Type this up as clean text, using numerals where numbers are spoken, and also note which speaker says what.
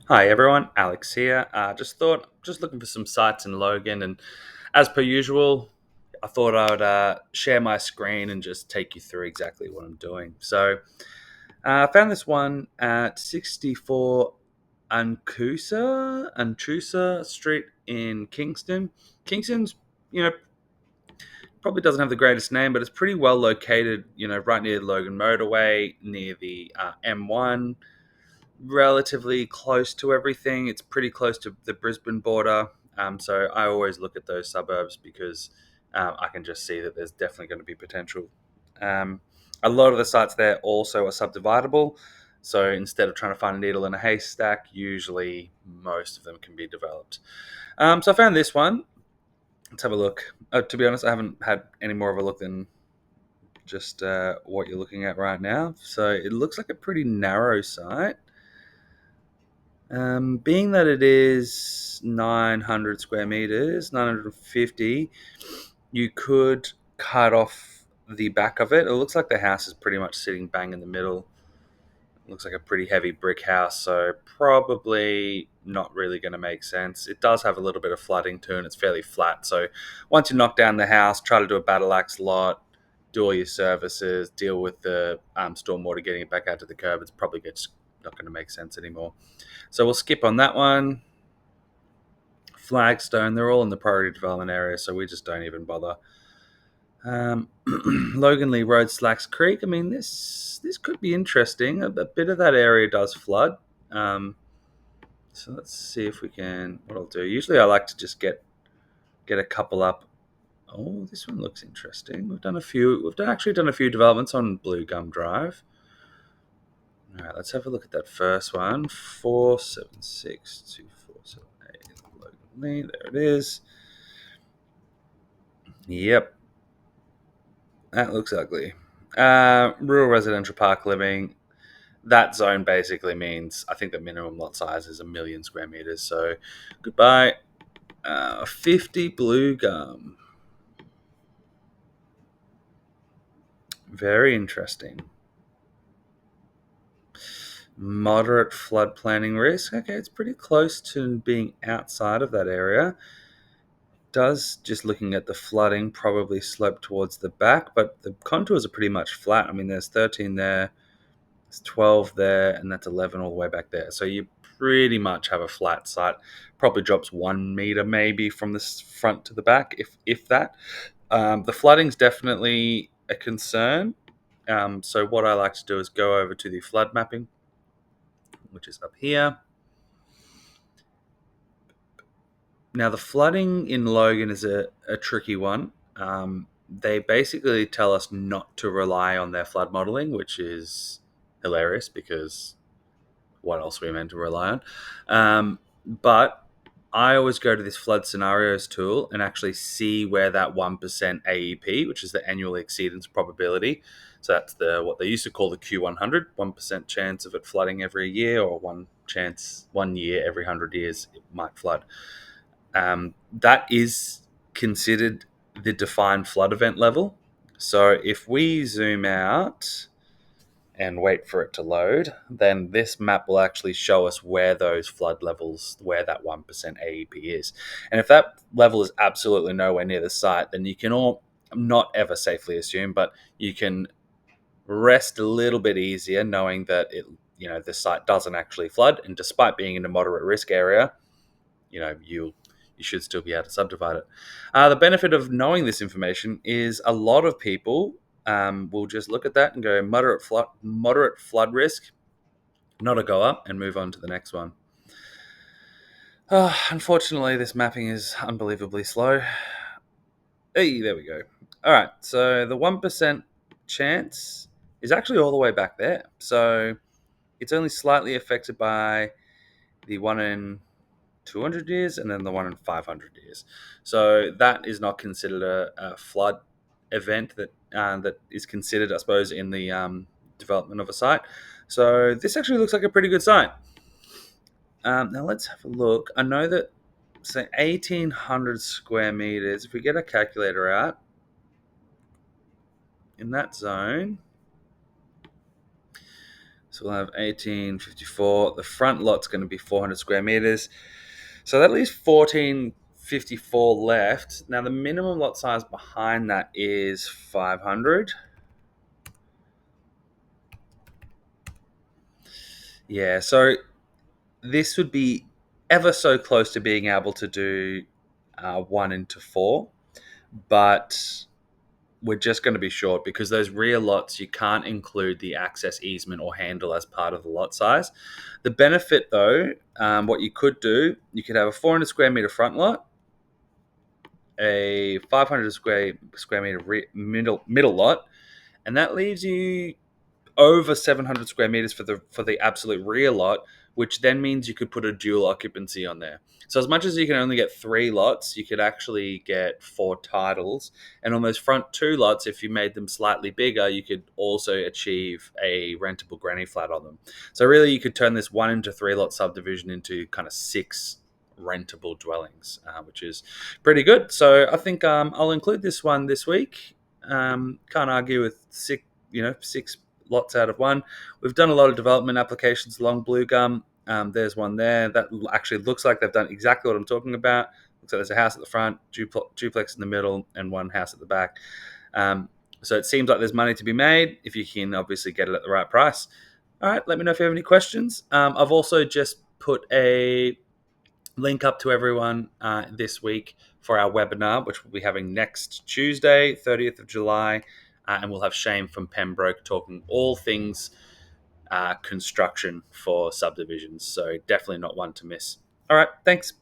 Speaker 1: Hi everyone, Alex here. Just looking for some sites in Logan, and as per usual, I thought I would share my screen and just take you through exactly what I'm doing. I found this one at 64 Anchusa Street in Kingston. Kingston's, you know, probably doesn't have the greatest name, but it's pretty well located. Right near the Logan Motorway, near the M1, relatively close to everything. It's pretty close to the Brisbane border. So I always look at those suburbs because I can just see that there's definitely going to be potential. Um, a lot of the sites there also are subdividable. So instead of trying to find a needle in a haystack, usually most of them can be developed. So I found this one. Let's have a look. To be honest, I haven't had any more of a look than just what you're looking at right now. So it looks like a pretty narrow site. Being that it is 900 square meters, 950, you could cut off the back of it. It looks like the house is pretty much sitting bang in the middle. It looks like a pretty heavy brick house, so probably not really going to make sense. It does have a little bit of flooding too, and it's fairly flat. So once you knock down the house, try to do a battle axe lot, do all your services, deal with the stormwater getting it back out to the curb. It's probably just not going to make sense anymore. So we'll skip on that one. Flagstone, they're all in the priority development area, so we just don't even bother. Logan Lee Road, Slacks Creek. I mean, this could be interesting. A bit of that area does flood. Um, so let's see if we can. What I'll do. Usually, I like to just get a couple up. Oh, this one looks interesting. We've done a few. Actually done a few developments on Blue Gum Drive. All right, let's have a look at that first one. 4762478 Logan Lee. There it is. Yep, that looks ugly. Rural residential park living. That zone basically means I think the minimum lot size is 1,000,000 square meters. So goodbye. 50 blue gum. Very interesting. Moderate flood planning risk. Okay, it's pretty close to being outside of that area. Does, just looking at the flooding, probably slope towards the back, but the contours are pretty much flat. I mean, there's 13 there, there's 12 there, and that's 11 all the way back there. So you pretty much have a flat site. Probably drops 1 meter maybe from the front to the back, if that. The flooding's definitely a concern. So what I like to do is go over to the flood mapping, which is up here. Now, the flooding in Logan is a tricky one. They basically tell us not to rely on their flood modeling, which is hilarious because what else are we meant to rely on? But I always go to this flood scenarios tool and actually see where that 1% AEP, which is the annual exceedance probability. So that's what they used to call the Q100, 1% chance of it flooding every year, or 1 year every 100 years it might flood. That is considered the defined flood event level. So if we zoom out and wait for it to load, then this map will actually show us where those flood levels, where that 1% AEP is. And if that level is absolutely nowhere near the site, then you can all not ever safely assume, but you can rest a little bit easier knowing that the site doesn't actually flood. And despite being in a moderate risk area, you should still be able to subdivide it. The benefit of knowing this information is a lot of people will just look at that and go moderate flood risk, not a go up, and move on to the next one. Unfortunately, this mapping is unbelievably slow. Hey, there we go. All right, so the 1% chance is actually all the way back there. So it's only slightly affected by the 1 in 200 years and then the 1 in 500 years. So that is not considered a flood event that is considered, I suppose, in the development of a site. So this actually looks like a pretty good site. Now let's have a look. I know that, say, 1,800 square meters, if we get a calculator out, in that zone, So we'll have 1854. The front lot's going to be 400 square meters. So that leaves 1454 left. Now the minimum lot size behind that is 500. Yeah, so this would be ever so close to being able to do 1 into 4, but we're just going to be short because those rear lots, you can't include the access easement or handle as part of the lot size. The benefit, though, what you could do, you could have a 400 square meter front lot, a 500 square meter middle lot, and that leaves you over 700 square meters for the absolute rear lot, which then means you could put a dual occupancy on there. So as much as you can only get 3 lots, you could actually get 4 titles. And on those front 2 lots, if you made them slightly bigger, you could also achieve a rentable granny flat on them. So really, you could turn this 1 into 3 lot subdivision into kind of 6 rentable dwellings, which is pretty good. So I think I'll include this one this week. Can't argue with 6 lots out of 1. We've done a lot of development applications along Blue Gum. There's one there that actually looks like they've done exactly what I'm talking about. Looks like there's a house at the front, duplex in the middle, and one house at the back. So it seems like there's money to be made if you can obviously get it at the right price. All right, let me know if you have any questions. I've also just put a link up to everyone this week for our webinar, which we'll be having next Tuesday, 30th of July. And we'll have Shane from Pembroke talking all things construction for subdivisions. So definitely not one to miss. All right, thanks.